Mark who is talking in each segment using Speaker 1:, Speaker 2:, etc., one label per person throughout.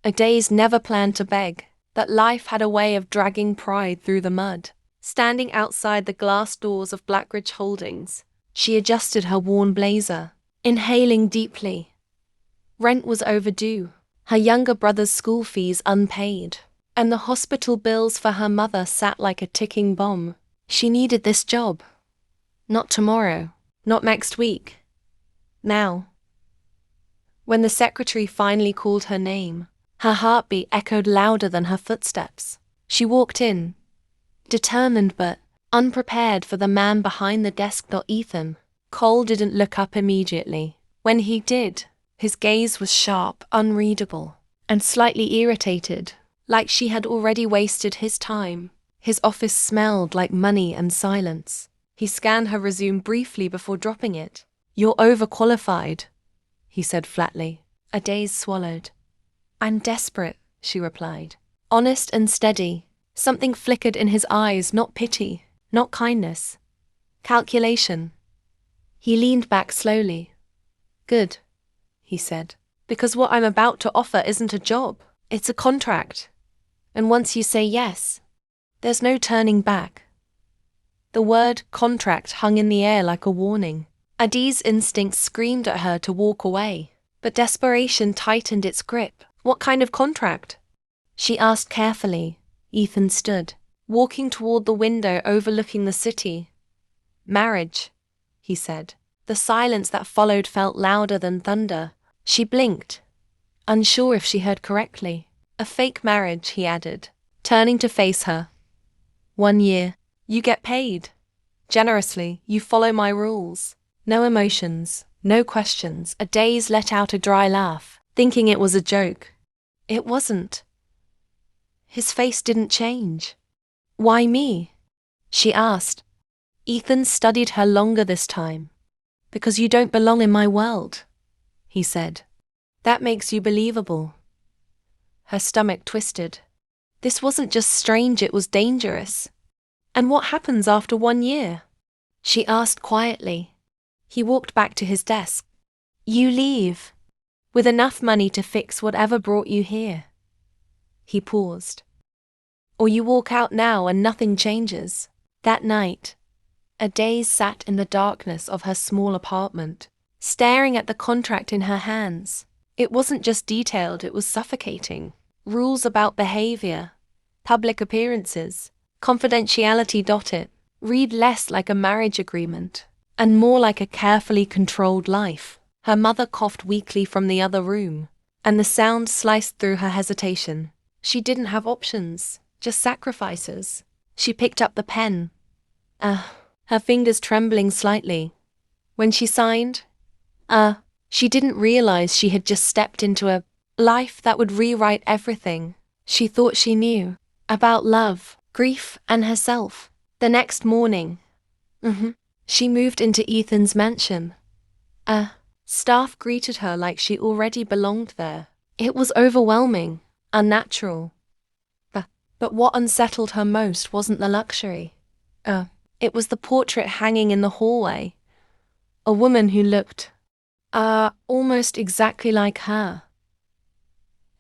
Speaker 1: Adaeze never planned to beg, but life had a way of dragging pride through the mud. Standing outside the glass doors of Blackridge Holdings, she adjusted her worn blazer, inhaling deeply. Rent was overdue, her younger brother's school fees unpaid, and the hospital bills for her mother sat like a ticking bomb. She needed this job. Not tomorrow, not next week. Now. When the secretary finally called her name, her heartbeat echoed louder than her footsteps. She walked in, determined but unprepared for the man behind the desk. Ethan. Cole didn't look up immediately. When he did, his gaze was sharp, unreadable, and slightly irritated, like she had already wasted his time. His office smelled like money and silence. He scanned her resume briefly before dropping it. "You're overqualified," he said flatly. Adaeze swallowed. "I'm desperate," she replied. Honest and steady. Something flickered in his eyes, not pity, not kindness. Calculation. He leaned back slowly. "Good," he said, "because what I'm about to offer isn't a job, it's a contract. And once you say yes, there's no turning back." The word contract hung in the air like a warning. Adaeze's instincts screamed at her to walk away, but desperation tightened its grip. "What kind of contract?" she asked carefully. Ethan stood, walking toward the window overlooking the city. "Marriage," he said. The silence that followed felt louder than thunder. She blinked, unsure if she heard correctly. "A fake marriage," he added, turning to face her. 1 year. You get paid. Generously, you follow my rules. No emotions, no questions." Adaeze let out a dry laugh, thinking it was a joke. It wasn't. His face didn't change. "Why me?" she asked. Ethan studied her longer this time. "Because you don't belong in my world," he said. "That makes you believable." Her stomach twisted. This wasn't just strange, it was dangerous. "And what happens after 1 year?" she asked quietly. He walked back to his desk. "You leave, with enough money to fix whatever brought you here." He paused. "Or you walk out now and nothing changes." That night, Adaeze sat in the darkness of her small apartment, staring at the contract in her hands. It wasn't just detailed, it was suffocating. Rules about behavior, public appearances, confidentiality. It read less like a marriage agreement, and more like a carefully controlled life. Her mother coughed weakly from the other room, and the sound sliced through her hesitation. She didn't have options, just sacrifices. She picked up the pen. Her fingers trembling slightly. When she signed, she didn't realize she had just stepped into a life that would rewrite everything she thought she knew about love, grief, and herself. The next morning, she moved into Ethan's mansion. Staff greeted her like she already belonged there. It was overwhelming, unnatural. But what unsettled her most wasn't the luxury. It was the portrait hanging in the hallway. A woman who looked, almost exactly like her.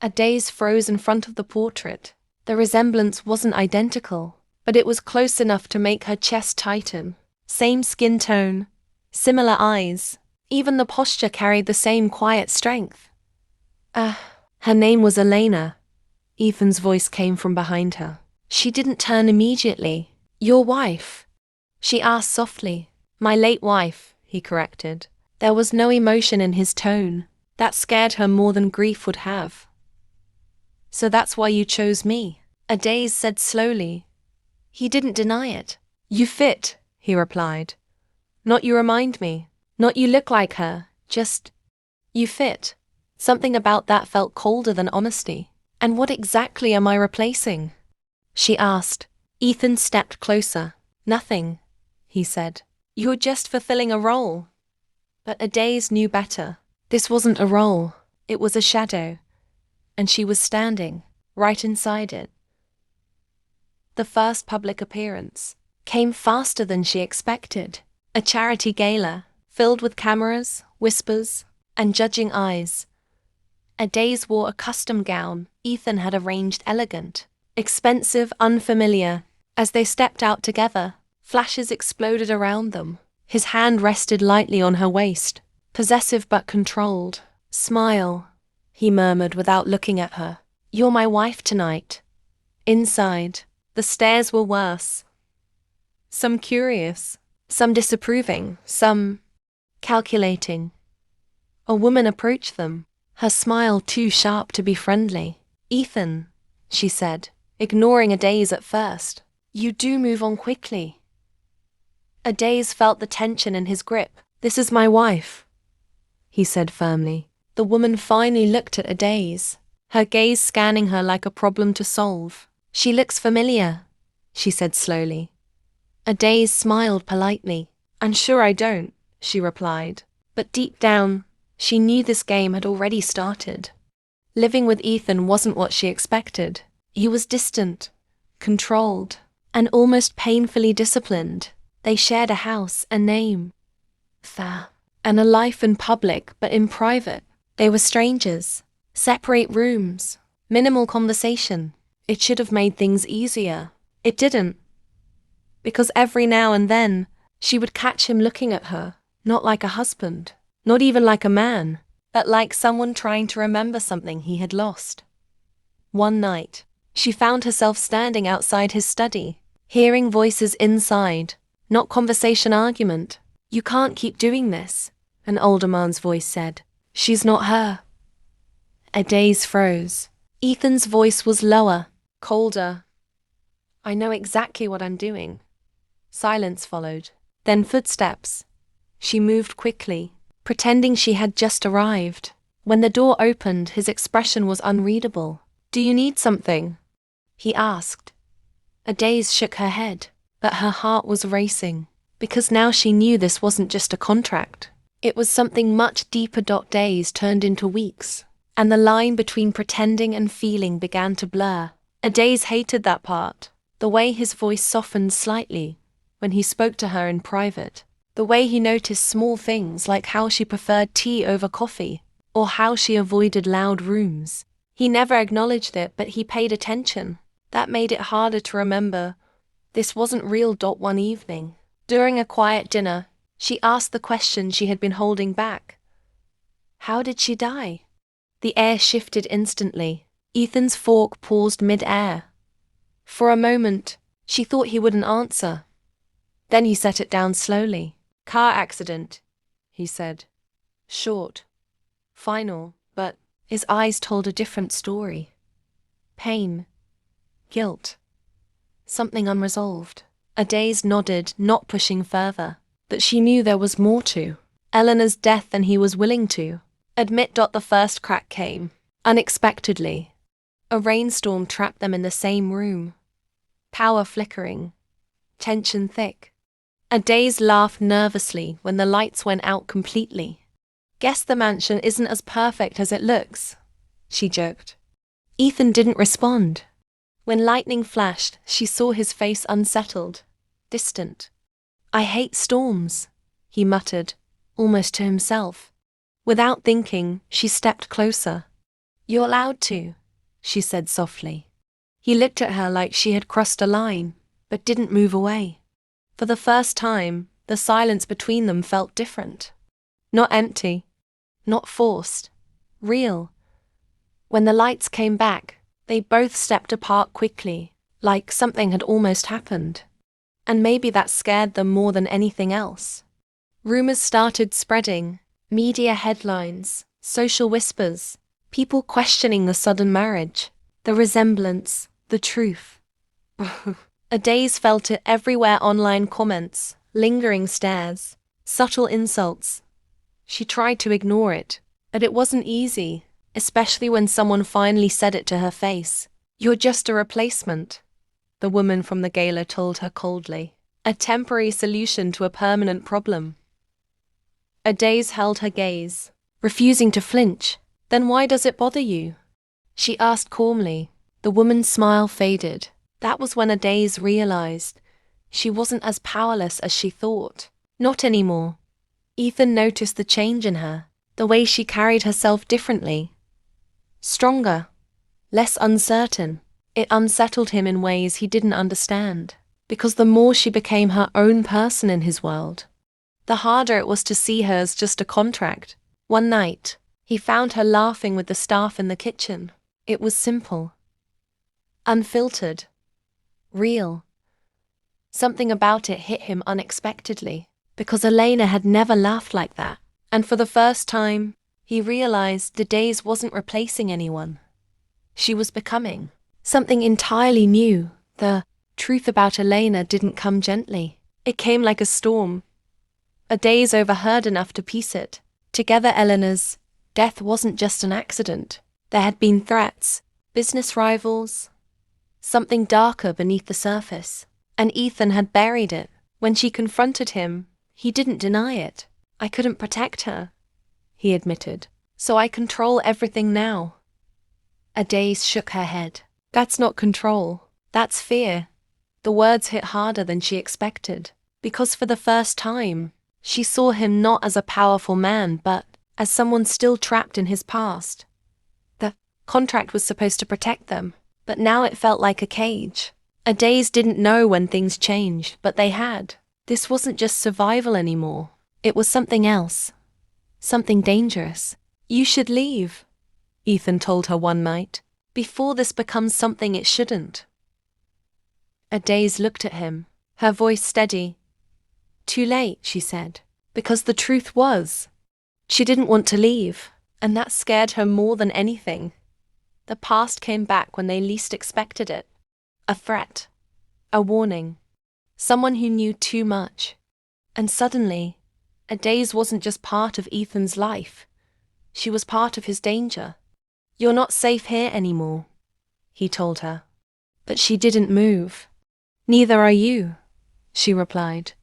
Speaker 1: Adaeze froze in front of the portrait. The resemblance wasn't identical, but it was close enough to make her chest tighten. Same skin tone, similar eyes. Even the posture carried the same quiet strength. Her name was Elena. Ethan's voice came from behind her. She didn't turn immediately. "Your wife?" she asked softly. "My late wife," he corrected. There was no emotion in his tone. That scared her more than grief would have. "So that's why you chose me," Adaeze said slowly. He didn't deny it. "You fit," he replied. "Not you remind me. Not you look like her. Just, you fit." Something about that felt colder than honesty. "And what exactly am I replacing?" she asked. Ethan stepped closer. "Nothing," he said. "You're just fulfilling a role." But Adaeze knew better. This wasn't a role. It was a shadow. And she was standing right inside it. The first public appearance came faster than she expected. A charity gala, filled with cameras, whispers, and judging eyes. Adaeze wore a custom gown Ethan had arranged elegant, expensive, unfamiliar. As they stepped out together, flashes exploded around them. His hand rested lightly on her waist, possessive but controlled. "Smile," he murmured without looking at her. "You're my wife tonight." Inside, the stares were worse. Some curious, some disapproving, some calculating. A woman approached them, her smile too sharp to be friendly. "Ethan," she said, ignoring Adaeze at first. "You do move on quickly." Adaeze felt the tension in his grip. "This is my wife," he said firmly. The woman finally looked at Adaeze, her gaze scanning her like a problem to solve. "She looks familiar," she said slowly. Adaeze smiled politely. "I'm sure I don't," she replied. But deep down, she knew this game had already started. Living with Ethan wasn't what she expected. He was distant, controlled, and almost painfully disciplined. They shared a house, a name, and a life in public but in private. They were strangers, separate rooms, minimal conversation. It should have made things easier. It didn't. Because every now and then, she would catch him looking at her, not like a husband, not even like a man, but like someone trying to remember something he had lost. One night, she found herself standing outside his study, hearing voices inside, not conversation, argument. "You can't keep doing this," an older man's voice said. "She's not her." Adaeze froze. Ethan's voice was lower, colder. "I know exactly what I'm doing." Silence followed. Then footsteps. She moved quickly, pretending she had just arrived. When the door opened, his expression was unreadable. "Do you need something?" he asked. Adaeze shook her head, but her heart was racing, because now she knew this wasn't just a contract. It was something much deeper. Days turned into weeks, and the line between pretending and feeling began to blur. Adaeze hated that part, the way his voice softened slightly when he spoke to her in private, the way he noticed small things like how she preferred tea over coffee, or how she avoided loud rooms. He never acknowledged it, but he paid attention. That made it harder to remember. This wasn't real. One evening, during a quiet dinner, she asked the question she had been holding back. How did she die? The air shifted instantly. Ethan's fork paused mid-air. For a moment, she thought he wouldn't answer. Then he set it down slowly. "Car accident," he said. Short, final, but his eyes told a different story. Pain, guilt, something unresolved. Adaeze nodded, not pushing further, but she knew there was more to Eleanor's death than he was willing to admit. The first crack came, unexpectedly. A rainstorm trapped them in the same room. Power flickering, tension thick. Adaeze laughed nervously when the lights went out completely. "Guess the mansion isn't as perfect as it looks," she joked. Ethan didn't respond. When lightning flashed, she saw his face unsettled, distant. "I hate storms," he muttered, almost to himself. Without thinking, she stepped closer. "You're allowed to," she said softly. He looked at her like she had crossed a line, but didn't move away. For the first time, the silence between them felt different. Not empty, not forced, real. When the lights came back, they both stepped apart quickly, like something had almost happened. And maybe that scared them more than anything else. Rumors started spreading, media headlines, social whispers, people questioning the sudden marriage, the resemblance, the truth. Adaeze felt it everywhere: online comments, lingering stares, subtle insults. She tried to ignore it, but it wasn't easy, especially when someone finally said it to her face. "You're just a replacement," the woman from the gala told her coldly. "A temporary solution to a permanent problem." Adaeze held her gaze, refusing to flinch. "Then why does it bother you?" she asked calmly. The woman's smile faded. That was when Adaeze realized she wasn't as powerless as she thought. Not anymore. Ethan noticed the change in her, the way she carried herself differently. Stronger. Less uncertain. It unsettled him in ways he didn't understand, because the more she became her own person in his world, the harder it was to see her as just a contract. One night, he found her laughing with the staff in the kitchen. It was simple. Unfiltered. Real. Something about it hit him unexpectedly, because Elena had never laughed like that. And for the first time, he realized Adaeze wasn't replacing anyone. She was becoming something entirely new. The truth about Elena didn't come gently. It came like a storm. Adaeze overheard enough to piece it together. Eleanor's death wasn't just an accident. There had been threats, business rivals, something darker beneath the surface. And Ethan had buried it. When she confronted him, he didn't deny it. I couldn't protect her, he admitted. So I control everything now. Adaeze shook her head. That's not control. That's fear. The words hit harder than she expected, because for the first time, she saw him not as a powerful man, but as someone still trapped in his past. The contract was supposed to protect them, but now it felt like a cage. Adaeze didn't know when things changed, but they had. This wasn't just survival anymore. It was something else. Something dangerous. You should leave, Ethan told her one night, before this becomes something it shouldn't. Adaeze looked at him, her voice steady. Too late, she said, because the truth was, she didn't want to leave, and that scared her more than anything. The past came back when they least expected it. A threat. A warning. Someone who knew too much. And suddenly, Adaeze wasn't just part of Ethan's life. She was part of his danger. You're not safe here anymore, he told her. But she didn't move. Neither are you, she replied.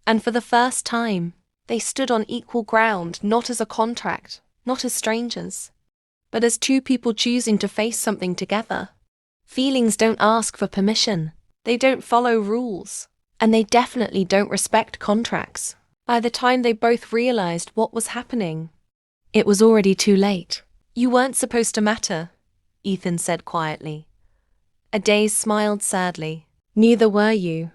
Speaker 1: And for the first time, they stood on equal ground, not as a contract, not as strangers, but as two people choosing to face something together. Feelings don't ask for permission. They don't follow rules. And they definitely don't respect contracts. By the time they both realized what was happening, it was already too late. You weren't supposed to matter, Ethan said quietly. Adaeze smiled sadly. Neither were you.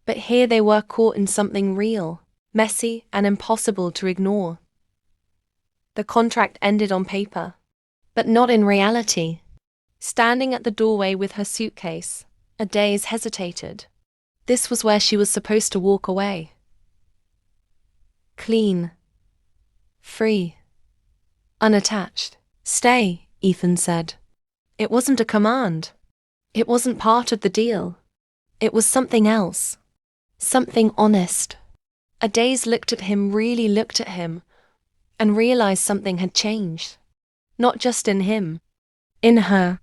Speaker 1: But here they were caught in something real, messy and impossible to ignore. The contract ended on paper, but not in reality. Standing at the doorway with her suitcase, Adaeze hesitated. This was where she was supposed to walk away. Clean. Free. Unattached. Stay, Ethan said. It wasn't a command. It wasn't part of the deal. It was something else. Something honest. Adaeze looked at him, really looked at him, and realized something had changed. Not just in him. In her.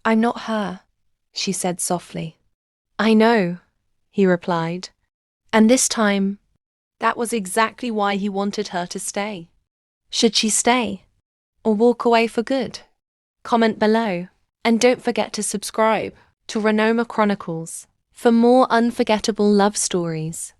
Speaker 1: I'm not her, she said softly. I know, he replied. And this time, that was exactly why he wanted her to stay. Should she stay? Or walk away for good? Comment below. And don't forget to subscribe to Renoma Chronicles for more unforgettable love stories.